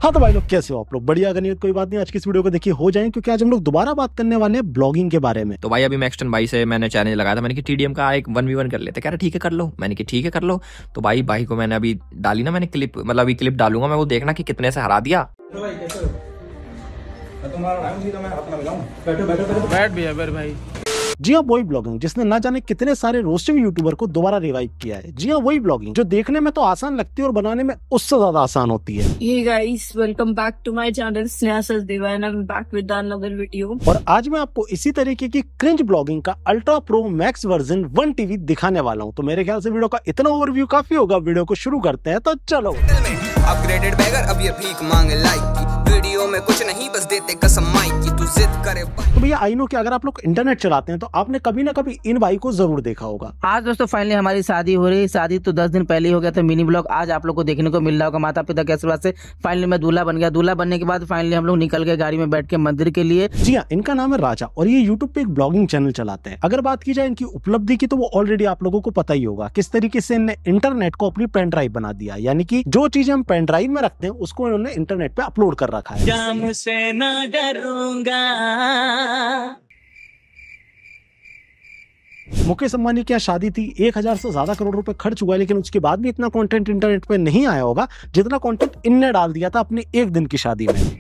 हाँ तो भाई लोग कैसे हो आप लोग? बढ़िया। अगर नहीं कोई बात नहीं, आज की इस वीडियो को देखिए हो जाए, क्योंकि आज हम लोग दोबारा बात करने वाले हैं ब्लॉगिंग के बारे में। तो भाई अभी मैं एक्सटन भाई से मैंने चैलेंज लगाया था, मैंने कि टीडीएम का एक 1v1 कर लेते। कह रहे ठीक है कर लो, मैंने कि ठीक है कर लो। तो भाई को मैंने अभी डाली ना, मैंने क्लिप, मतलब अभी क्लिप डालूंगा मैं, वो देखना कि कितने से हरा दिया। बैठ भी है भाई। जी हाँ, वही ब्लॉगिंग जिसने ना जाने कितने सारे रोस्टिंग यूट्यूबर को दोबारा रिवाइव किया है। जी हाँ, वही ब्लॉगिंग जो देखने में तो आसान लगती है और बनाने में उससे ज्यादा आसान होती है। Hey guys, welcome back to my channel Sneha Sachdeva and I'm back with another video। और आज मैं आपको इसी तरीके की क्रिंज ब्लॉगिंग का ultra pro max version 1 TV दिखाने वाला हूँ। तो मेरे ख्याल से वीडियो का इतना ओवरव्यू काफी होगा। वीडियो को शुरू करते हैं, तो चलो। अपग्रेडेड बैगर अब ये भीख मांगे लाइक की, वीडियो में कुछ नहीं बस देते कसम माइक की, तू जिद करे। तो भैया आई नो कि अगर आप लोग इंटरनेट चलाते हैं तो आपने कभी ना कभी इन भाई को जरूर देखा होगा। आज दोस्तों फाइनली हमारी शादी हो रही है। शादी तो 10 दिन पहले ही हो गया था। मिनी ब्लॉग आज आप लोग को देखने को मिल रहा होगा। माता पिता के आशीर्वाद से फाइनली मैं दूल्हा बन गया। दूल्हा बनने के बाद फाइनली हम लोग निकल गए गाड़ी में बैठ के मंदिर के लिए। जी हाँ, इनका नाम है राजा और ये यूट्यूब पे एक ब्लॉगिंग चैनल चलाते हैं। अगर बात की जाए इनकी उपलब्धि की तो वो ऑलरेडी आप लोगों को पता ही होगा किस तरीके से इन्होंने इंटरनेट को अपनी पेन ड्राइव बना दिया। यानी कि जो चीजें हम पेन ड्राइव में रखते हैं उसको इन्होंने इंटरनेट पे अपलोड कर रखा है। जाम से ना डरूंगा। मुकेश अंबानी की शादी थी, 1000 से ज्यादा करोड़ रुपए खर्च हुआ, लेकिन उसके बाद भी इतना कंटेंट इंटरनेट पे नहीं आया होगा जितना कंटेंट इनने डाल दिया था अपनी एक दिन की शादी में।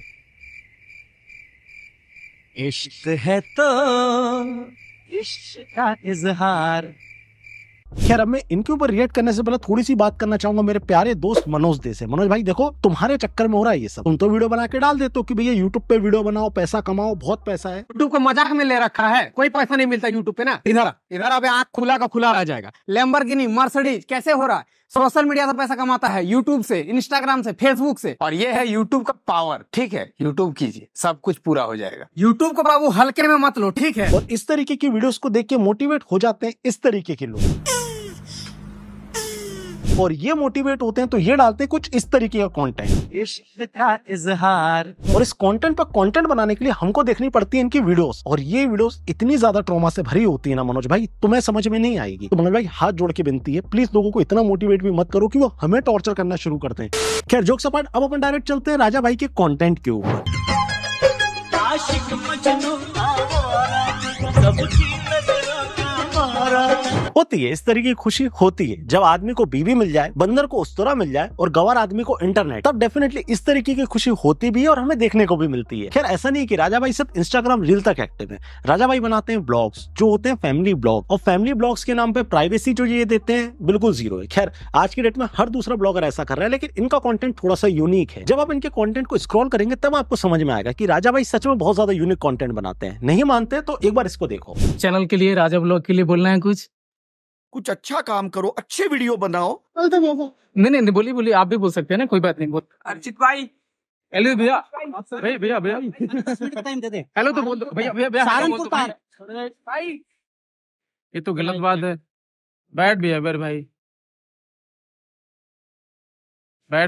इश्क है तो इश्क का इजहार। खैर अब मैं इनके ऊपर रिएक्ट करने से पहले थोड़ी सी बात करना चाहूंगा मेरे प्यारे दोस्त मनोज दे से। मनोज भाई देखो, तुम्हारे चक्कर में हो रहा है ये सब। तुम तो वीडियो बना के डाल देते हो कि भैया यूट्यूब पे वीडियो बनाओ, पैसा कमाओ, बहुत पैसा है। यूट्यूब को मजाक में ले रखा है, कोई पैसा नहीं मिलता यूट्यूब पे ना। इधर अब आँख खुला का खुला रह जाएगा। लैम्बोर्गिनी मर्सिडीज कैसे हो रहा है? सोशल मीडिया से पैसा कमाता है, यूट्यूब से, इंस्टाग्राम से, फेसबुक से। और ये है यूट्यूब का पावर। ठीक है, यूट्यूब कीजिए, सब कुछ पूरा हो जाएगा। यूट्यूब को बाबू हल्के में मत लो, ठीक है। और इस तरीके की वीडियोस को देख के मोटिवेट हो जाते हैं इस तरीके के लोग, और ये मोटिवेट होते हैं तो ये डालते हैं कुछ इस तरीके का कंटेंट, इश्क का इजहार। और इस कंटेंट पर कंटेंट बनाने के लिए हमको देखनी पड़ती है इनकी वीडियोस। और ये वीडियोस इतनी ज्यादा ट्रॉमा से भरी होती है ना मनोज भाई, तुम्हें समझ में नहीं आएगी। तो मनोज भाई हाथ जोड़ के विनती है, प्लीज लोगों को इतना मोटिवेट भी मत करो कि वो हमें टॉर्चर करना शुरू करते हैं। खैर जोक्स अपार्ट, अब अपन डायरेक्ट चलते हैं राजा भाई के कंटेंट के ऊपर। होती है इस तरीके की खुशी, होती है जब आदमी को बीवी मिल जाए, बंदर को उस्तरा मिल जाए और गंवार आदमी को इंटरनेट, तब डेफिनेटली इस तरीके की खुशी होती भी है और हमें देखने को भी मिलती है। खैर ऐसा नहीं कि राजा भाई सिर्फ इंस्टाग्राम रील तक एक्टिव है। राजा भाई बनाते हैं ब्लॉग्स जो होते हैं फैमिली ब्लॉग, और फैमिली ब्लॉग्स के नाम पे प्राइवेसी जो ये देते हैं बिल्कुल जीरो है। खैर आज की डेट में हर दूसरा ब्लॉगर ऐसा कर रहा है, लेकिन इनका कंटेंट थोड़ा सा यूनिक है। जब आप इनके कंटेंट को स्क्रॉल करेंगे तब आपको समझ में आएगा कि राजा भाई सच में बहुत ज्यादा यूनिक कंटेंट बनाते हैं। नहीं मानते तो एक बार इसको देखो। चैनल के लिए, राजा ब्लॉग के लिए बोलना है कुछ अच्छा काम करो, अच्छे वीडियो बनाओ। नहीं, बोलिए, आप भी बोल सकते हैं ना, कोई बात नहीं। बोल अर्चित भाई। हेलो भैया, भैया हेलो तो बोल दो भैया। भाई ये तो गलत बात है। बैड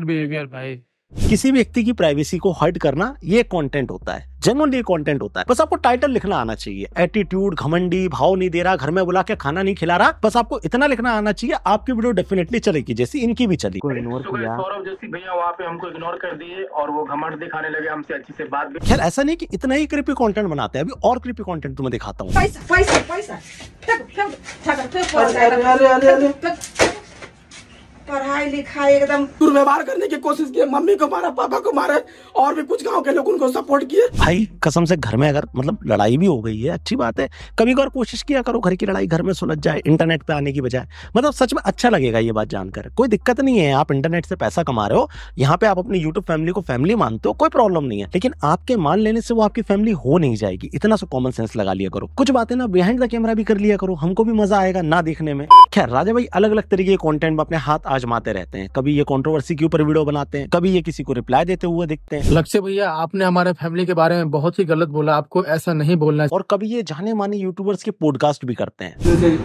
बिहेवियर भाई। किसी व्यक्ति की प्राइवेसी को हर्ट करना ये कंटेंट होता है, जनरली कंटेंट होता है। बस आपको टाइटल लिखना आना चाहिए, एटीट्यूड, घमंडी, भाव नहीं दे रहा, घर में बुला के खाना नहीं खिला रहा, बस आपको इतना लिखना आना चाहिए। आपकी वीडियो डेफिनेटली चलेगी, जैसी इनकी भी चली। सौरभ जैसी भैया वहाँ पे हमको इग्नोर कर दिए और वो घमंड दिखाने लगे, हमसे अच्छी से बात भी। खैर ऐसा नहीं कि इतना ही क्रिपी कंटेंट बनाते हैं, अभी और क्रिपी कंटेंट तुम्हें दिखाता हूँ। पढ़ाई लिखाई एकदम दुर्व्यवहार करने की कोशिश की, मम्मी को मारा, पापा को मारा, और भी कुछ गांव के लोग उनको सपोर्ट किए। भाई कसम से घर में अगर मतलब लड़ाई भी हो गई है, अच्छी बात है, कभी कभार कोशिश किया करो घर की लड़ाई घर में सुलझ जाए इंटरनेट पे आने की बजाय। मतलब सच में अच्छा लगेगा ये बात जानकर। कोई दिक्कत नहीं है, आप इंटरनेट से पैसा कमा रहे हो, यहाँ पे आप अपनी यूट्यूब फैमिली को फैमिली मानते हो, कोई प्रॉब्लम नहीं है, लेकिन आपके मान लेने से वो आपकी फैमिली हो नहीं जाएगी। इतना सा कॉमन सेंस लगा लिया करो। कुछ बातें ना बिहाइंड द कैमरा भी कर लिया करो, हमको भी मजा आएगा ना देखने में। खैर राजा भाई अलग अलग तरीके के कंटेंट में अपने हाथ आजमाते रहते हैं। कभी ये कंट्रोवर्सी के ऊपर वीडियो बनाते हैं, कभी ये किसी को रिप्लाई देते हुए दिखते हैं। लक्ष्य भैया, आपने हमारे फैमिली के बारे में बहुत ही गलत बोला, आपको ऐसा नहीं बोलना। और कभी ये जाने माने यूट्यूबर्स के पॉडकास्ट भी करते हैं।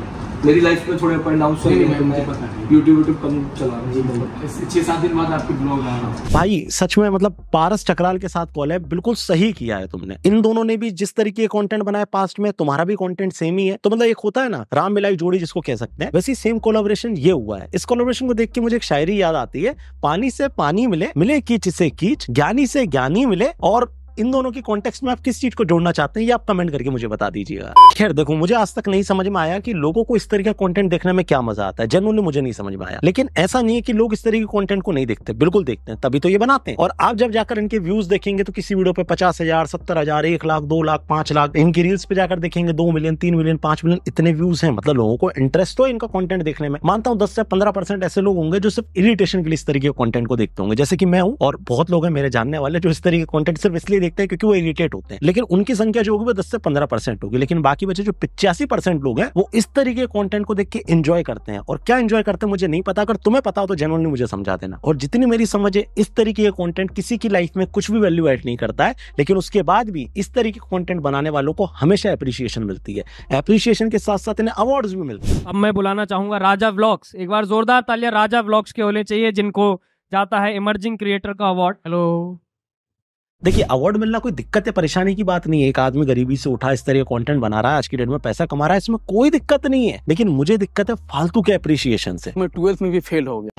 मेरी लाइफ में थोड़े अप एंड डाउन चल रहे हैं, मुझे पता है। यूट्यूब कम चला रहा है, 6-7 दिन बाद आपके ब्लॉग आ रहा है। भाई सच में मतलब पारस ठकराल के साथ कॉलैब बिल्कुल सही किया है तुमने। इन दोनों ने भी जिस तरीके के कंटेंट बनाए पास्ट में, तुम्हारा भी कंटेंट सेम ही है। तो मतलब एक होता है ना राम मिलाई जोड़ी जिसको कह सकते हैं, वैसे सेम कोलैबोरेशन ये हुआ है। इस कोलैबोरेशन को देख के मुझे एक शायरी याद आती है, पानी से पानी मिले, मिले कीच से कीच, ज्ञानी से ज्ञानी मिले। और इन दोनों की कॉन्टेक्स्ट में आप किस चीज को जोड़ना चाहते हैं ये आप कमेंट करके मुझे बता दीजिएगा। खैर देखो, मुझे आज तक नहीं समझ में आया कि लोगों को इस तरीके का कंटेंट देखने में क्या मजा आता है। जनरली मुझे नहीं समझ में आया, लेकिन ऐसा नहीं है कि लोग इस तरीके के कंटेंट को नहीं देखते, बिल्कुल देखते हैं, तभी तो ये बनाते हैं। और आप जब जाकर इनके व्यूज देखेंगे तो किसी वीडियो पे 50,000, 70,000, 1 लाख, 2 लाख, 5 लाख, इनकी रील्स पे जाकर देखेंगे 2 मिलियन, 3 मिलियन, 5 मिलियन इतने व्यूज हैं। मतलब लोगों को इंटरेस्ट तो इनका कंटेंट देखने में। मानता हूँ 10 से 15% ऐसे लोग होंगे जो सिर्फ इरिटेशन के लिए इस तरीके के कंटेंट को देखते होंगे, जैसे कि मैं हूँ। और बहुत लोग हैं मेरे जानने वाले जो इस तरीके के कंटेंट सिर्फ इसलिए देखते हैं क्योंकि वो इरिटेट होते हैं। लेकिन उनकी संख्या जो होगी वो 10 से 15% होगी। लेकिन बाकी बचे जो 85% लोग हैं वो इस तरीके के कंटेंट को देख के एंजॉय करते हैं। और क्या एंजॉय करते हैं मुझे नहीं पता, अगर तुम्हें पता हो तो जेन्युइनली मुझे समझा देना। और जितनी मेरी समझ है, इस तरीके के कंटेंट किसी की लाइफ में कुछ भी वैल्यू ऐड नहीं करता है, लेकिन उसके बाद भी इस तरीके के कंटेंट बनाने वालों को हमेशा एप्रिसिएशन मिलती है। एप्रिसिएशन के साथ साथ इन्हें अवार्ड्स भी मिलते हैं। अब मैं बुलाना चाहूंगा राजा व्लॉग्स। एक बार जोरदार तालियां राजा व्लॉग्स के होने चाहिए, जिनको जाता है इमर्जिंग क्रिएटर का अवार्ड। हेलो। देखिए, अवार्ड मिलना कोई दिक्कत या परेशानी की बात नहीं है। एक आदमी गरीबी से उठा इस तरह का कंटेंट बना रहा है, आज की डेट में पैसा कमा रहा है, इसमें कोई दिक्कत नहीं है। लेकिन मुझे दिक्कत है फालतू के एप्रिसिएशन से। मैं 12th में भी फेल हो गया।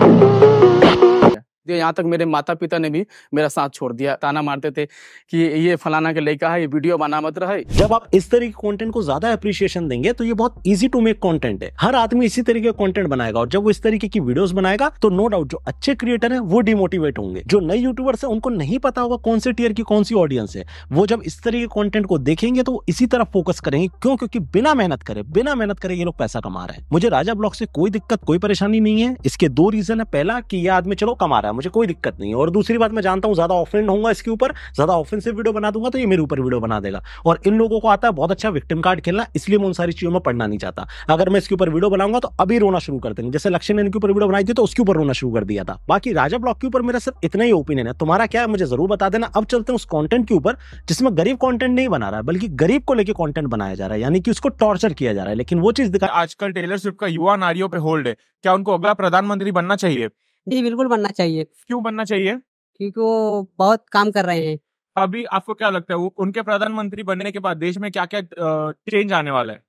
यहाँ तक मेरे माता पिता ने भी मेरा साथ छोड़ दिया, ताना मारते थे कि ये फलाना के लड़का है, ये वीडियो बना मत रहे। जब आप इस तरीके के कंटेंट को ज्यादा एप्रिसिएशन देंगे तो ये बहुत इजी टू मेक कंटेंट है। हर आदमी इसी तरीके का कंटेंट बनाएगा, और जब वो इस तरीके की वीडियोस बनाएगा तो नो डाउट जो अच्छे क्रिएटर हैं वो डिमोटिवेट होंगे। जो नए यूट्यूबर्स हैं उनको नहीं पता होगा कौन से टीयर की कौन सी ऑडियंस है, वो जब इस तरीके के कंटेंट को देखेंगे तो इसी तरफ फोकस करेंगे। क्यों? क्योंकि बिना मेहनत करे ये लोग पैसा कमा रहे हैं। मुझे राजा ब्लॉग से कोई दिक्कत, कोई परेशानी नहीं है। इसके 2 रीजन है। पहला कि ये आदमी चलो कमा रहा है, मुझे कोई दिक्कत नहीं है। और दूसरी बात, मैं जानता हूं ज्यादा ऑफेंड होऊंगा इसके ऊपर, ज्यादा ऑफेंसिव वीडियो बना दूंगा तो ये मेरे ऊपर वीडियो बना देगा। और इन लोगों को आता है बहुत अच्छा विक्टिम कार्ड खेलना, इसलिए मैं उन सारी चीजों में पढ़ना नहीं चाहता। अगर मैं इसके ऊपर वीडियो बनाऊंगा तो अभी रोना शुरू कर देंगे। जैसे लक्ष्य ने इनके ऊपर वीडियो बनाई थी तो उसके ऊपर रोना शुरू कर दिया था। बाकी राजा ब्लॉग के ऊपर मेरा सिर्फ इतना ही ओपिनियन है। तुम्हारा क्या है मुझे जरूर बता देना। अब चलते हैं उस कंटेंट के ऊपर जिसमें गरीब कंटेंट नहीं बना रहा है, बल्कि गरीब को लेकर कंटेंट बनाया जा रहा है, यानी कि उसको टॉर्चर किया जा रहा है। लेकिन वो चीज दिखा, आजकल टेलर स्विफ्ट का युवा नारियों पे होल्ड है, क्या उनको अगला प्रधानमंत्री बनना चाहिए? जी बिल्कुल बनना चाहिए। क्यों बनना चाहिए? क्योंकि वो बहुत काम कर रहे हैं। अभी आपको क्या लगता है उनके प्रधानमंत्री बनने के बाद देश में क्या क्या चेंज आने वाला है?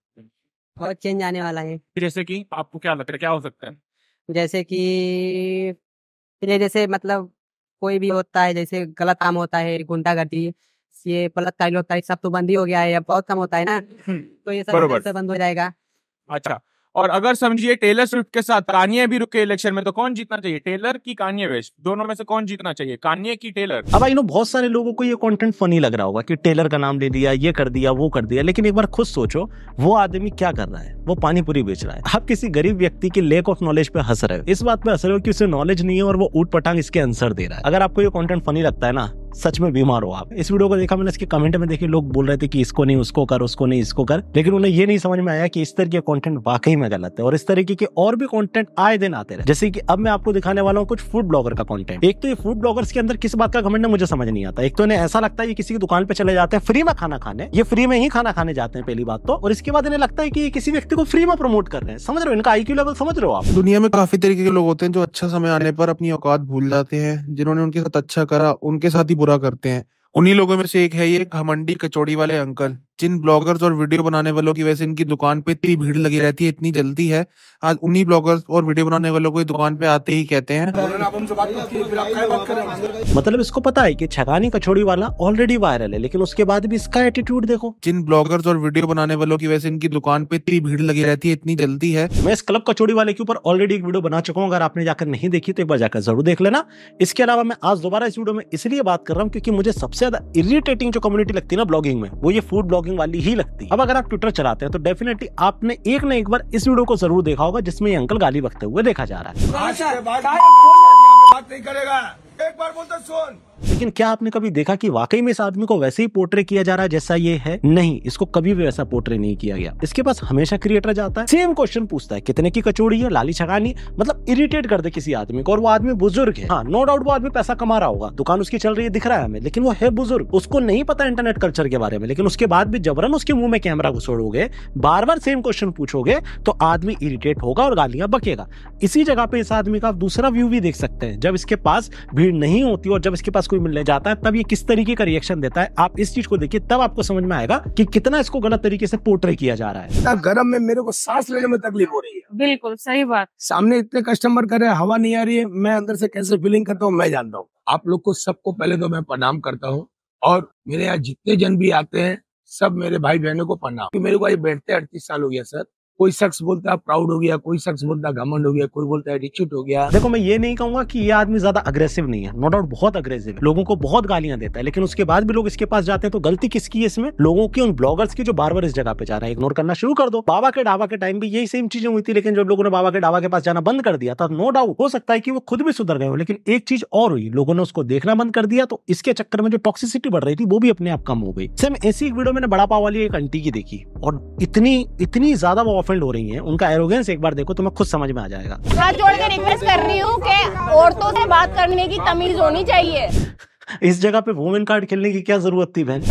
बहुत चेंज आने वाला है। जैसे कि आपको क्या लगता है क्या हो सकता है? जैसे कि जैसे मतलब कोई भी होता है, जैसे गलत काम होता है, गुंडागर्दी, ये बलात्कार होता है, सब तो बंद ही हो गया है, अब बहुत कम होता है ना, तो ये सब बंद हो जाएगा। अच्छा, और अगर समझिए टेलर स्विफ्ट के साथ कान्ये भी रुके इलेक्शन में, तो कौन जीतना चाहिए, टेलर की कान्ये वेस्ट? दोनों में से कौन जीतना चाहिए, कान्ये की टेलर? अब आई नो बहुत सारे लोगों को ये कंटेंट फनी लग रहा होगा कि टेलर का नाम ले दिया, ये कर दिया, वो कर दिया, लेकिन एक बार खुद सोचो वो आदमी क्या कर रहा है। वो पानी पूरी बेच रहा है। आप किसी गरीब व्यक्ति की लैक ऑफ नॉलेज पे हंस रहे हो, इस बात पे हंस रहे हो कि उसे नॉलेज नहीं है और वो ऊट पटांग इसके आंसर दे रहा है। अगर आपको ये कंटेंट फनी लगता है ना, सच में बीमार हो आप। इस वीडियो को देखा मैंने, इसके कमेंट में देखिए लोग बोल रहे थे कि इसको नहीं उसको कर, उसको नहीं इसको कर, लेकिन उन्हें ये नहीं समझ में आया कि इस तरह के कंटेंट वाकई में गलत है। और इस तरीके के और भी कंटेंट आए दिन आते रहे। जैसे कि अब मैं आपको दिखाने वाला हूँ कुछ फूड ब्लॉगर का कंटेंट। एक तो ये फूड ब्लॉगर्स के अंदर किस बात का घमंड है मुझे समझ नहीं आता। एक तो इन्हें ऐसा लगता है ये किसी की दुकान पे चले जाते हैं फ्री में खाना खाने, ये फ्री में ही खाना खाने जाते हैं पहली बात तो, और इसके बाद इन्हें लगता है कि ये किसी व्यक्ति को फ्री में प्रमोट कर रहे हैं। समझ रहे हो इनका IQ लेवल, समझ रहे हो आप? दुनिया में काफी तरीके के लोग होते हैं जो अच्छा समय आने पर अपनी औकात भूल जाते हैं। जिन्होंने उनके साथ अच्छा करा उनके साथ ही बुरा करते हैं। उन्हीं लोगों में से एक है ये घमंडी कचौड़ी वाले अंकल, जिन ब्लॉगर्स और वीडियो बनाने वालों की वजह से इनकी दुकान पे इतनी भीड़ लगी रहती है, इतनी जल्दी है। आज उन्हीं ब्लॉगर्स और वीडियो बनाने वालों को दुकान पे आते ही कहते हैं, मतलब इसको पता है कि छगानी कचौड़ी वाला ऑलरेडी वायरल है, लेकिन उसके बाद भी इसका एटीट्यूड देखो। जिन ब्लॉगर्स और वीडियो बनाने वालों की वजह से इनकी दुकान पे इतनी भीड़ लगी रहती है, इतनी जल्दी है। मैं इस क्लब कचौड़ी वाले के ऊपर ऑलरेडी एक वीडियो बना चुका हूँ, अगर आपने जाकर नहीं देखी तो एक बार जाकर जरूर देख लेना। इसके अलावा मैं आज दोबारा इस वीडियो में इसलिए बात कर रहा हूँ क्योंकि मुझे सबसे ज्यादा इरिटेटिंग जो कम्युनिटी लगती है ना ब्लॉगिंग में, वो ये फूड ब्लॉगिंग वाली ही लगती है। अब अगर आप ट्विटर चलाते हैं तो डेफिनेटली आपने एक ना एक बार इस वीडियो को जरूर देखा होगा जिसमें ये अंकल गाली बकते हुए देखा जा रहा है। आज के बाद बात नहीं करेगा, एक बार बोलते सुन। लेकिन क्या आपने कभी देखा कि वाकई में इस आदमी को वैसे ही पोर्ट्रे किया जा रहा है जैसा ये है? नहीं, इसको कभी भी वैसा पोर्ट्रे नहीं किया गया। इसके पास हमेशा क्रिएटर जाता है, सेम क्वेश्चन पूछता है, कितने की कचौड़ी है, लाली छगानी, मतलब इरिटेट कर दे किसी आदमी को। और वो आदमी बुजुर्ग है, हाँ नो डाउट वो आदमी पैसा कमा रहा होगा, दुकान उसकी चल रही है, दिख रहा है हमें, लेकिन वो है बुजुर्ग, उसको नहीं पता इंटरनेट कल्चर के बारे में। लेकिन उसके बाद भी जबरन उसके मुंह में कैमरा घुसोड़ोगे, बार बार सेम क्वेश्चन पूछोगे, तो आदमी इरिटेट होगा और गालियां बकेगा। इसी जगह पे इस आदमी का आप दूसरा व्यू भी देख सकते हैं। जब इसके पास भीड़ नहीं होती और जब इसके पास कोई मिलने जाता है, तब ये किस तरीके का रिएक्शन देता है। आप इस चीज को देखिए, तब आपको समझ में आएगा कि कितना इसको गलत तरीके से पोर्ट्रे किया जा रहा है। गरम में मेरे को सांस लेने में तकलीफ हो रही है। बिल्कुल सही बात। सामने इतने कस्टमर कर रहे हैं, हवा नहीं आ रही है, मैं अंदर से कैसे फीलिंग करता हूँ मैं जानता हूँ। आप लोग को सबको पहले तो मैं प्रणाम करता हूँ, और मेरे यहाँ जितने जन भी आते हैं सब मेरे भाई बहनों को प्रणाम। मेरे को ये बैठते 38 साल हो गया सर। कोई शख्स बोलता है प्राउड हो गया, कोई शख्स बोलता है घमंड हो गया, कोई बोलता है एटीट्यूड हो गया। देखो मैं ये नहीं कहूंगा कि ये आदमी ज्यादा अग्रेसिव नहीं है, नो डाउट बहुत अग्रेसिव है, लोगों को बहुत गालियां देता है, लेकिन उसके बाद भी लोग इसके पास जाते हैं। तो गलती किसकी है इसमें? लोगों की, उन ब्लॉगर्स की जो बार बार इस जगह पे जा रहा है। इग्नोर करना शुरू कर दो। बाबा के ढाबा के टाइम भी यही सेम चीजें हुई थी, लेकिन जब लोगों ने बाबा के ढाबा के पास जाना बंद कर दिया था, नो डाउट हो सकता है कि वो खुद भी सुधर गए हो, लेकिन एक चीज और हुई, लोगों ने उसको देखना बंद कर दिया, तो इसके चक्कर में जो टॉक्सिसिटी बढ़ रही थी वो भी अपने आप कम हो गई। सेम ऐसी एक वीडियो मैंने बड़ा पाव वाली एक आंटी की देखी, और इतनी ज्यादा वो ऑफेंड हो रही है, उनका एरोगेंस एक बार देखो तो मैं खुद समझ में आ जाएगा। हाथ जोड़ के रिक्वेस्ट कर रही हूँ कि औरतों से बात करने की तमीज होनी चाहिए। इस जगह पे वुमेन कार्ड खेलने की क्या जरूरत थी बहन?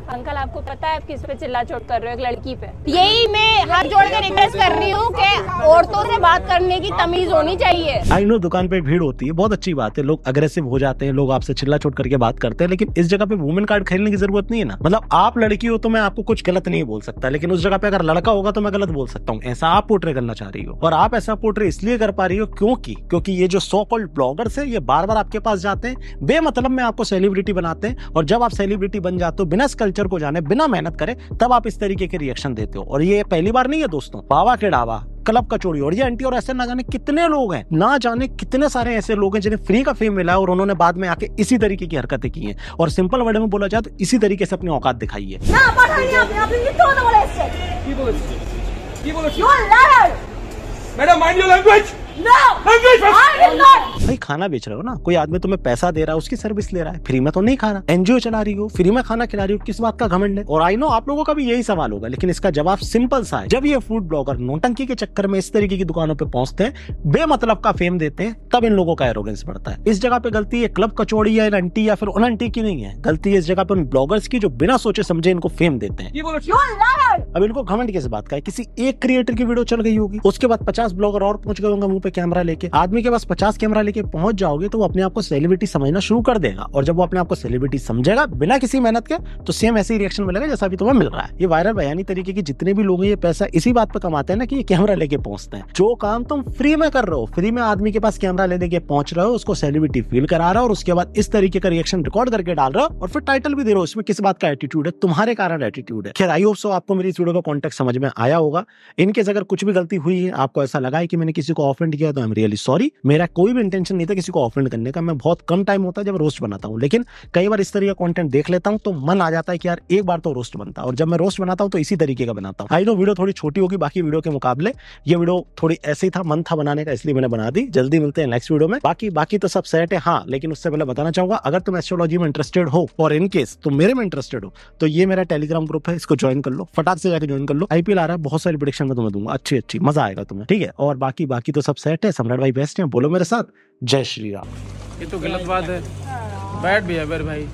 अंकल आपको पता है आप किस पे चिल्ला चोट कर रहे हो? एक लड़की पे। यही मैं हाथ जोड़ के रिक्वेस्ट कर रही हूँ कि औरतों से बात करने की तमीज होनी चाहिए। आई नो दुकान पे भीड़ होती है, बहुत अच्छी बात है, लोग अग्रेसिव हो जाते हैं, लोग आपसे चिल्ला चोट करके बात करते हैं, लेकिन इस जगह पे वुमेन कार्ड खेलने की जरूरत नहीं है ना। मतलब आप लड़की हो तो मैं आपको कुछ गलत नहीं बोल सकता, लेकिन उस जगह पे अगर लड़का होगा तो मैं गलत बोल सकता हूँ। ऐसा आप पोर्ट्रे करना चाह रही हो, और आप ऐसा पोर्ट्रे इसलिए कर पा रही हो क्योंकि ये जो सो कॉल्ड ब्लॉगर्स है, ये बार बार आपके पास जाते हैं, बेमतलब में आपको सेलिब्रिटी बनाते हैं, और जब आप सेलिब्रिटी बन जाते हो बिना इस कल्चर को जाने, बिना मेहनत करे, तब आप इस तरीके के रिएक्शन देते हो। और ये पहली बार नहीं है दोस्तों। बाबा के ढाबा, क्लब कचौड़ी और ये आंटी और ऐसे ना जाने कितने लोग हैं, ना जाने कितने सारे ऐसे लोग हैं जिन्हें फ्री का फेम मिला है, और उन्होंने बाद में आके इसी तरीके की हरकतें की हैं। और सिंपल वर्ड में बोला जाए तो इसी तरीके से अपनी औकात दिखाई है। Madam mind your language. भाई खाना बेच रहे हो ना, कोई आदमी तुम्हें पैसा दे रहा है, उसकी सर्विस ले रहा है, फ्री में तो नहीं खा रहा। एनजीओ चला रही हो, फ्री में खाना खिला रही हो, किस बात का घमंड है? और आई नो आप लोगों का भी यही सवाल होगा, लेकिन इसका जवाब सिंपल सा है। जब ये फूड ब्लॉगर नौटंकी के चक्कर में इस तरीके की दुकानों पे पहुंचते हैं, बेमतलब का फेम देते हैं, तब इन लोगों का एरोगेंस बढ़ता है। इस जगह पे गलती है क्लब कचौड़ी या आंटी या फिर उन आंटी की नहीं है, गलती है इस जगह पे उन ब्लॉगर्स की जो बिना सोचे समझे इनको फेम देते हैं। अब इनको घमंड किस बात का है? किसी एक क्रिएटर की वीडियो चल गई होगी, उसके बाद 50 ब्लॉगर और पहुंच गए होंगे मुंह पे कैमरा लेके। आदमी के पास 50 कैमरा लेके पहुंच जाओगे तो वो अपने आप को सेलिब्रिटी समझना शुरू कर देगा, और जब वो अपने आप को सेलिब्रिटी समझेगा बिना किसी मेहनत के, तो सेम ऐसे ही रिएक्शन मिलेगा जैसा भी तुम्हें मिल रहा है। ये वायरल बयानी तरीके के जितने भी लोग हैं, ये पैसा इसी बात पे कमाते हैं ना कि ये कैमरा लेके पहुंचते हैं। जो काम तुम फ्री में कर रहे हो, फ्री में आदमी के पास कैमरा लेने के पहुंच रहे हो, उसको सेलिब्रिटी फील करा रहे हो, और उसके बाद इस तरीके का रिएक्शन रिकॉर्ड करके डाल रहे हो, और फिर टाइटल भी दे रहे हो, इसमें किस बात का एटीट्यूड है? तुम्हारे कारण एटीट्यूड है। खैर आई होप सो आपको मेरी इस वीडियो का कॉन्टेक्स्ट समझ में आया होगा। इनकेस अगर कुछ भी गलती हुई है, आपको ऐसा लगा है कि मैंने किसी को ऑफेंड किया, तो आई एम रियली सॉरी। मेरा कोई भी इंटेंशन नहीं था किसी को ऑफेंड करने का। मैं बहुत कम टाइम होता है जब रोस्ट बनाता हूँ, लेकिन कई बार इस तरीके का कंटेंट देख लेता हूँ तो मन आ जाता है कि यार एक बार तो रोस्ट बनता है, और जब मैं रोस्ट बनाता हूँ तो इसी तरीके का बनाता हूँ। आई नो वीडियो थोड़ी छोटी होगी बाकी वीडियो के मुकाबले, ये वीडियो थोड़ी ऐसे ही था, मन था बनाने का, इसलिए मैंने बना दी। जल्दी मिलते हैं नेक्स्ट वीडियो में। बाकी तो सब सेट है। हाँ, लेकिन उससे पहले बताना चाहूंगा, अगर तुम एस्ट्रोलॉजी में इंटरेस्टेड हो, और इनकेस तुम मेरे में इंटरेस्टेड हो, तो ये मेरा टेलीग्राम ग्रुप है, इसको ज्वाइन कर लो, फटाक से जाकर ज्वाइन कर लो। आईपीएल आ रहा है, बहुत सारी प्रेडिक्शन में तुम्हें दूंगा, अच्छी मजा आएगा तुम्हें, ठीक है? और बाकी तो सब सेट है। सम्राट भाई बेस्ट है, बोलो मेरे साथ जय श्री राम। ये तो गलत बात है। बैठ भी है भाई।